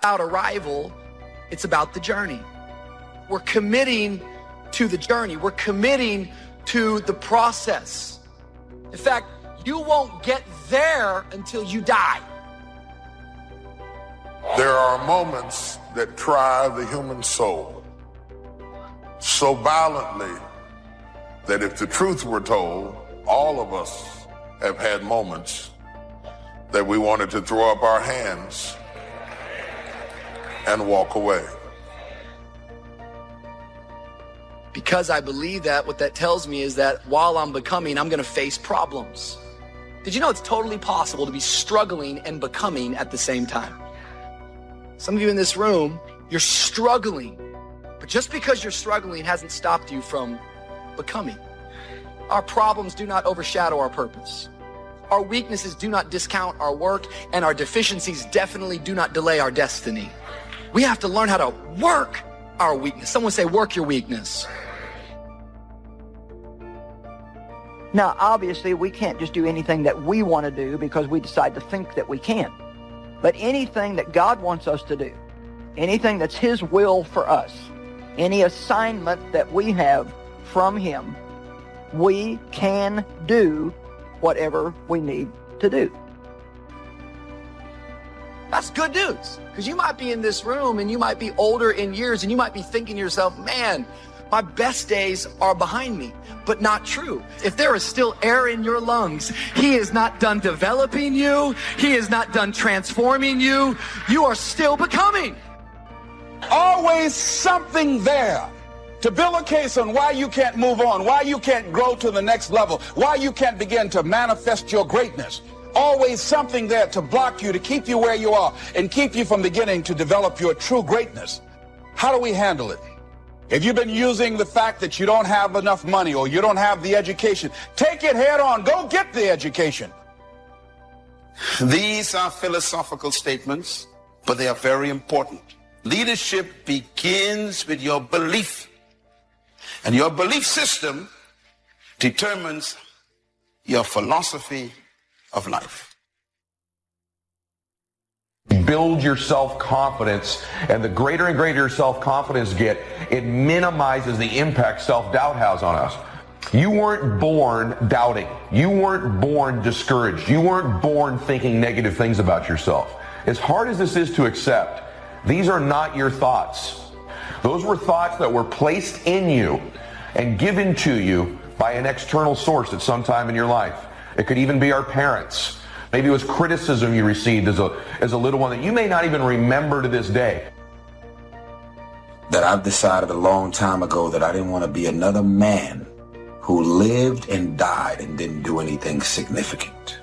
about arrival, it's about the journey. We're committing to the journey. We're committing to the process. In fact, you won't get there until you die. There are moments that try the human soul so violently that if the truth were told, all of us have had moments that we wanted to throw up our hands and walk away. Because I believe that, what that tells me is that while I'm becoming, I'm going to face problems. Did you know it's totally possible to be struggling and becoming at the same time? Some of you in this room, you're struggling, but just because you're struggling hasn't stopped you from becoming. Our problems do not overshadow our purpose. Our weaknesses do not discount our work, and our deficiencies definitely do not delay our destiny. We have to learn how to work our weakness. Someone say, work your weakness. Now, obviously, we can't just do anything that we want to do because we decide to think that we can. But anything that God wants us to do, anything that's His will for us, any assignment that we have from Him, we can do whatever we need to do. That's good news, because you might be in this room and you might be older in years and you might be thinking to yourself, man, my best days are behind me. But not true. If there is still air in your lungs, He is not done developing you. He is not done transforming you. You are still becoming. Always something there to build a case on why you can't move on, why you can't grow to the next level, why you can't begin to manifest your greatness. Always something there to block you, to keep you where you are, and keep you from beginning to develop your true greatness. How do we handle it? If you've been using the fact that you don't have enough money or you don't have the education, take it head on. Go get the education. These are philosophical statements, but they are very important. Leadership begins with your belief. And your belief system determines your philosophy of life. Build your self-confidence, and the greater and greater your self-confidence get, it minimizes the impact self-doubt has on us. You weren't born doubting. You weren't born discouraged. You weren't born thinking negative things about yourself. As hard as this is to accept, these are not your thoughts. Those were thoughts that were placed in you and given to you by an external source at some time in your life. It could even be our parents. Maybe it was criticism you received as a little one that you may not even remember to this day. That I've decided a long time ago that I didn't want to be another man who lived and died and didn't do anything significant.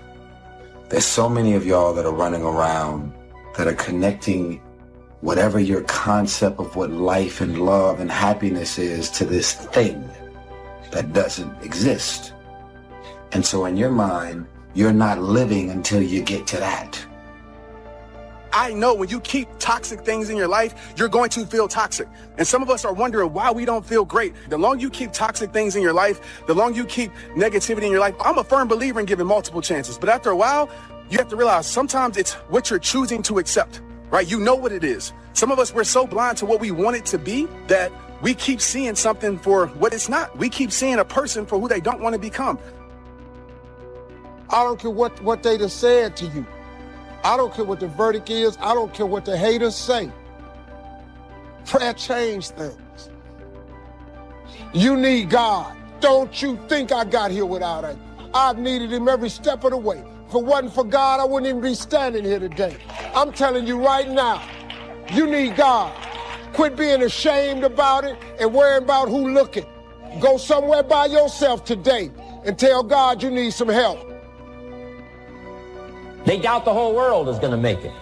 There's so many of y'all that are running around that are connecting whatever your concept of what life and love and happiness is to this thing that doesn't exist. And so in your mind, you're not living until you get to that. I know when you keep toxic things in your life, you're going to feel toxic. And some of us are wondering why we don't feel great. The longer you keep toxic things in your life, the longer you keep negativity in your life. I'm a firm believer in giving multiple chances. But after a while, you have to realize sometimes it's what you're choosing to accept, right? You know what it is. Some of us, we're so blind to what we want it to be that we keep seeing something for what it's not. We keep seeing a person for who they don't want to become. I don't care what they done said to you. I don't care what the verdict is. I don't care what the haters say. Prayer changed things. You need God. Don't you think I got here without Him. I've needed Him every step of the way. If it wasn't for God, I wouldn't even be standing here today. I'm telling you right now, you need God. Quit being ashamed about it and worrying about who looking. Go somewhere by yourself today and tell God you need some help. They doubt the whole world is going to make it.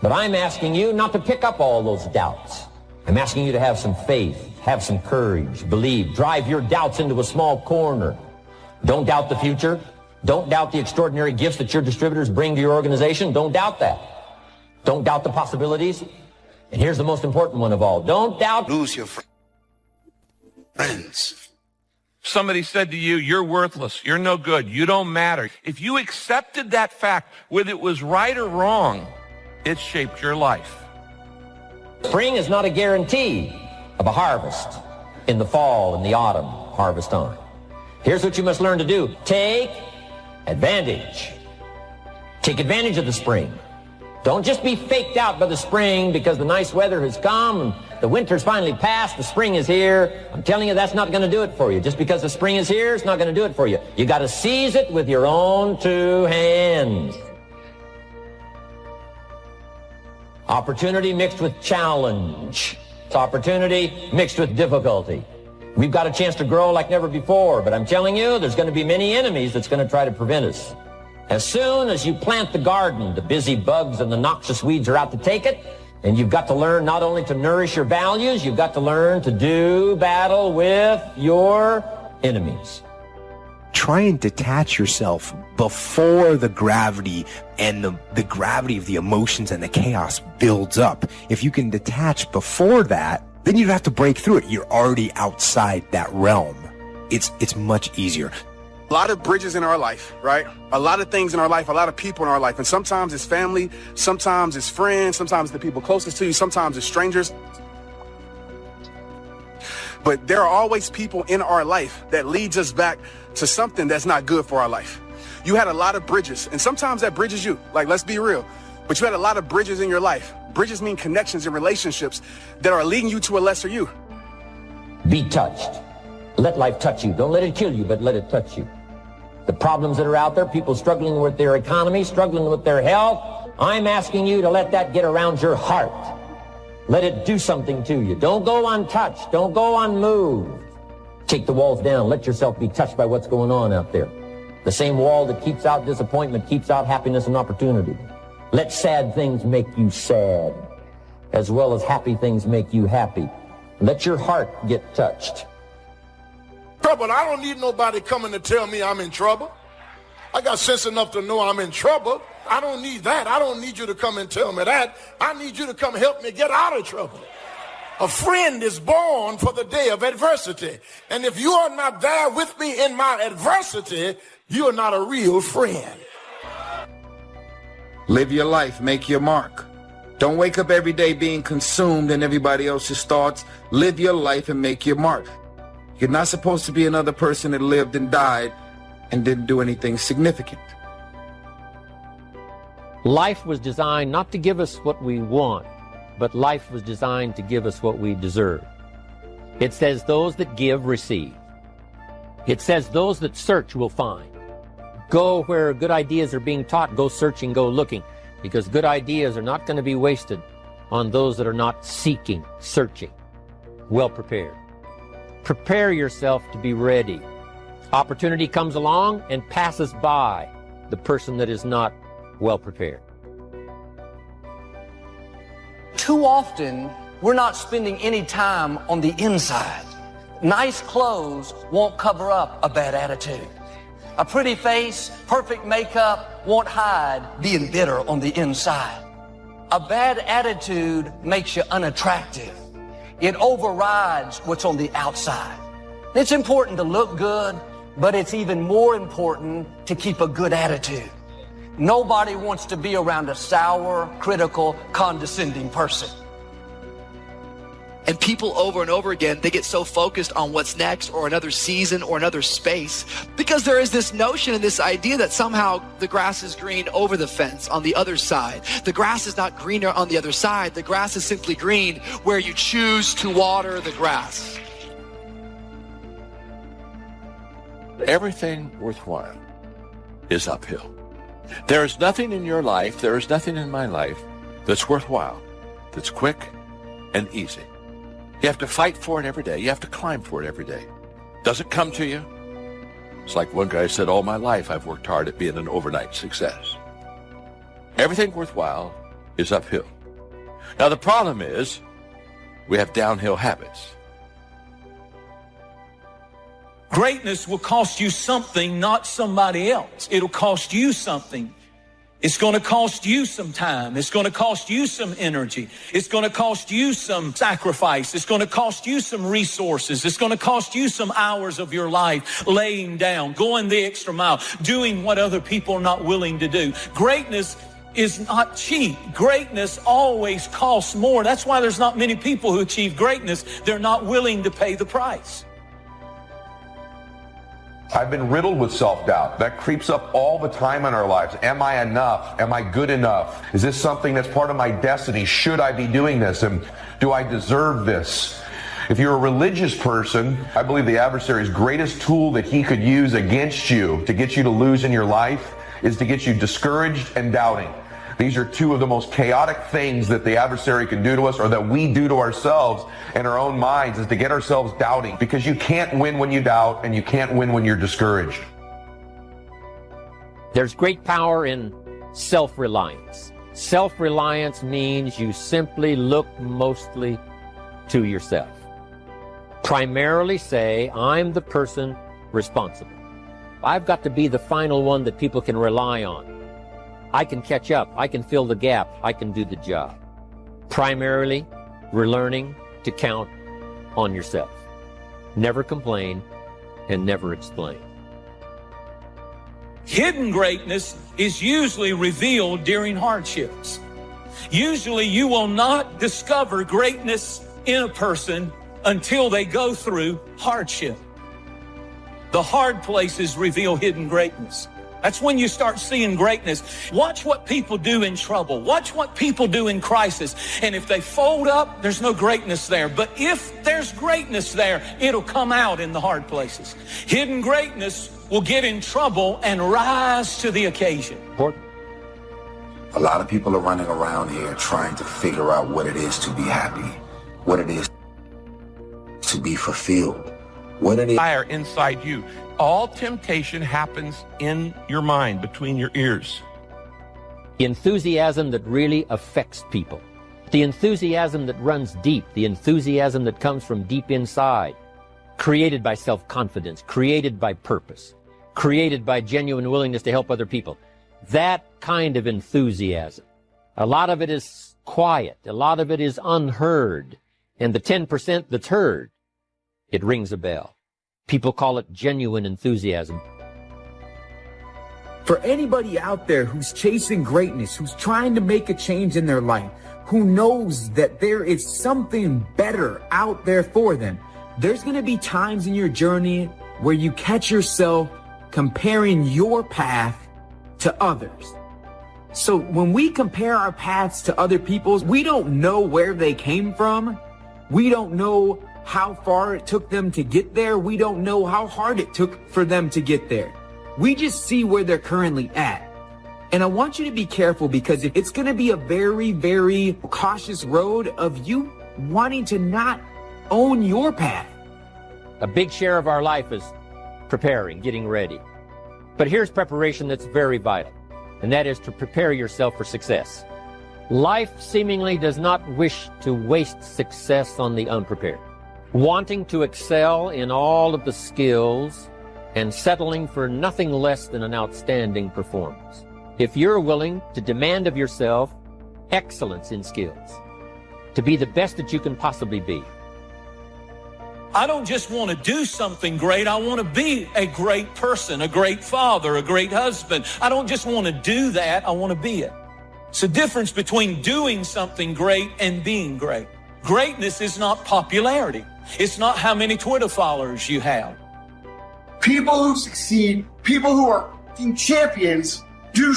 But I'm asking you not to pick up all those doubts. I'm asking you to have some faith, have some courage, believe, drive your doubts into a small corner. Don't doubt the future. Don't doubt the extraordinary gifts that your distributors bring to your organization. Don't doubt that. Don't doubt the possibilities. And here's the most important one of all. Don't doubt. Lose your friends. Somebody said to you, you're worthless, you're no good, you don't matter. If you accepted that fact, whether it was right or wrong, it shaped your life. Spring is not a guarantee of a harvest in the fall and the autumn harvest time. Here's what you must learn to do. Take advantage. Take advantage of the spring. Don't just be faked out by the spring because the nice weather has come and the winter's finally passed, the spring is here. I'm telling you, that's not going to do it for you. Just because the spring is here, it's not going to do it for you. You got to seize it with your own two hands. Opportunity mixed with challenge. It's opportunity mixed with difficulty. We've got a chance to grow like never before, but I'm telling you, there's going to be many enemies that's going to try to prevent us. As soon as you plant the garden, the busy bugs and the noxious weeds are out to take it, and you've got to learn not only to nourish your values, you've got to learn to do battle with your enemies. Try and detach yourself before the gravity and the gravity of the emotions and the chaos builds up. If you can detach before that, then you don't have to break through it. You're already outside that realm. It's much easier. A lot of bridges in our life, right? A lot of things in our life, a lot of people in our life. And sometimes it's family, sometimes it's friends, sometimes the people closest to you, sometimes it's strangers. But there are always people in our life that leads us back to something that's not good for our life. You had a lot of bridges, and sometimes that bridges you. Like, let's be real. But you had a lot of bridges in your life. Bridges mean connections and relationships that are leading you to a lesser you. Be touched. Let life touch you. Don't let it kill you, but let it touch you. The problems that are out there, people struggling with their economy, struggling with their health, I'm asking you to let that get around your heart. Let it do something to you. Don't go untouched. Don't go unmoved. Take the walls down. Let yourself be touched by what's going on out there. The same wall that keeps out disappointment keeps out happiness and opportunity. Let sad things make you sad, as well as happy things make you happy. Let your heart get touched. Trouble. I don't need nobody coming to tell me I'm in trouble. I got sense enough to know I'm in trouble. I don't need that. I don't need you to come and tell me that. I need you to come help me get out of trouble. A friend is born for the day of adversity. And if you are not there with me in my adversity, you are not a real friend. Live your life, make your mark. Don't wake up every day being consumed in everybody else's thoughts. Live your life and make your mark. You're not supposed to be another person that lived and died and didn't do anything significant. Life was designed not to give us what we want, but life was designed to give us what we deserve. It says those that give, receive. It says those that search will find. Go where good ideas are being taught, go searching, go looking, because good ideas are not going to be wasted on those that are not seeking, searching, well prepared. Prepare yourself to be ready. Opportunity comes along and passes by the person that is not well prepared. Too often, we're not spending any time on the inside. Nice clothes won't cover up a bad attitude. A pretty face, perfect makeup won't hide being bitter on the inside. A bad attitude makes you unattractive. It overrides what's on the outside. It's important to look good, but it's even more important to keep a good attitude. Nobody wants to be around a sour, critical, condescending person. And people over and over again, they get so focused on what's next or another season or another space because there is this notion and this idea that somehow the grass is green over the fence on the other side. The grass is not greener on the other side. The grass is simply green where you choose to water the grass. Everything worthwhile is uphill. There is nothing in your life, there is nothing in my life that's worthwhile, that's quick and easy. You have to fight for it every day. You have to climb for it every day. Doesn't come to you. It's like one guy said, all my life I've worked hard at being an overnight success. Everything worthwhile is uphill. Now the problem is we have downhill habits. Greatness will cost you something, not somebody else. It'll cost you something. It's going to cost you some time. It's going to cost you some energy. It's going to cost you some sacrifice. It's going to cost you some resources. It's going to cost you some hours of your life laying down, going the extra mile, doing what other people are not willing to do. Greatness is not cheap. Greatness always costs more. That's why there's not many people who achieve greatness. They're not willing to pay the price. I've been riddled with self-doubt. That creeps up all the time in our lives. Am I enough? Am I good enough? Is this something that's part of my destiny? Should I be doing this? And do I deserve this? If you're a religious person, I believe the adversary's greatest tool that he could use against you to get you to lose in your life is to get you discouraged and doubting. These are two of the most chaotic things that the adversary can do to us, or that we do to ourselves in our own minds, is to get ourselves doubting, because you can't win when you doubt and you can't win when you're discouraged. There's great power in self-reliance. Self-reliance means you simply look mostly to yourself. Primarily say, I'm the person responsible. I've got to be the final one that people can rely on. I can catch up. I can fill the gap. I can do the job. Primarily, we're learning to count on yourself. Never complain and never explain. Hidden greatness is usually revealed during hardships. Usually you will not discover greatness in a person until they go through hardship. The hard places reveal hidden greatness. That's when you start seeing greatness. Watch what people do in trouble. Watch what people do in crisis. And if they fold up, there's no greatness there. But if there's greatness there, it'll come out in the hard places. Hidden greatness will get in trouble and rise to the occasion. A lot of people are running around here trying to figure out what it is to be happy, what it is to be fulfilled, what it is. Fire inside you. All temptation happens in your mind, between your ears. Enthusiasm that really affects people. The enthusiasm that runs deep. The enthusiasm that comes from deep inside. Created by self-confidence. Created by purpose. Created by genuine willingness to help other people. That kind of enthusiasm. A lot of it is quiet. A lot of it is unheard. And the 10% that's heard, it rings a bell. People call it genuine enthusiasm. For anybody out there who's chasing greatness, who's trying to make a change in their life, who knows that there is something better out there for them, there's going to be times in your journey where you catch yourself comparing your path to others. So when we compare our paths to other people's, we don't know where they came from. We don't know how far it took them to get there. We don't know how hard it took for them to get there. We just see where they're currently at. And I want you to be careful, because it's going to be a very, very cautious road of you wanting to not own your path. A big share of our life is preparing, getting ready. But here's preparation that's very vital, and that is to prepare yourself for success. Life seemingly does not wish to waste success on the unprepared. Wanting to excel in all of the skills and settling for nothing less than an outstanding performance. If you're willing to demand of yourself excellence in skills, to be the best that you can possibly be. I don't just want to do something great. I want to be a great person, a great father, a great husband. I don't just want to do that. I want to be it. It's the difference between doing something great and being great. Greatness is not popularity. It's not how many Twitter followers you have. People who succeed, people who are champions, do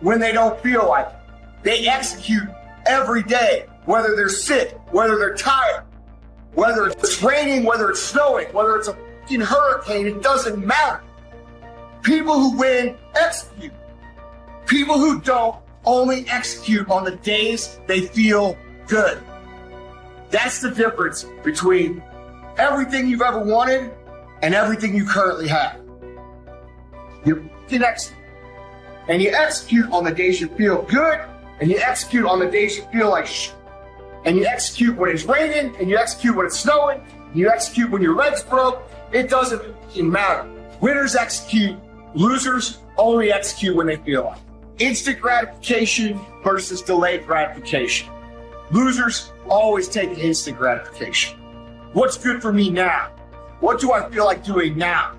when they don't feel like it. They execute every day, whether they're sick, whether they're tired, whether it's raining, whether it's snowing, whether it's a hurricane, it doesn't matter. People who win execute. People who don't only execute on the days they feel good. That's the difference between everything you've ever wanted and everything you currently have. You can execute. And you execute on the days you feel good, and you execute on the days you feel like shit. And you execute when it's raining, and you execute when it's snowing, and you execute when your leg's broke. It doesn't matter. Winners execute, losers only execute when they feel like it. Instant gratification versus delayed gratification. Losers always take instant gratification. What's good for me now? What do I feel like doing now?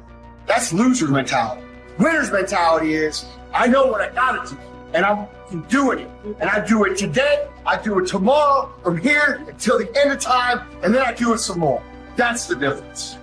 That's loser mentality. Winner's mentality is, I know what I gotta do, and I'm fucking doing it. And I do it today, I do it tomorrow, from here until the end of time, and then I do it some more. That's the difference.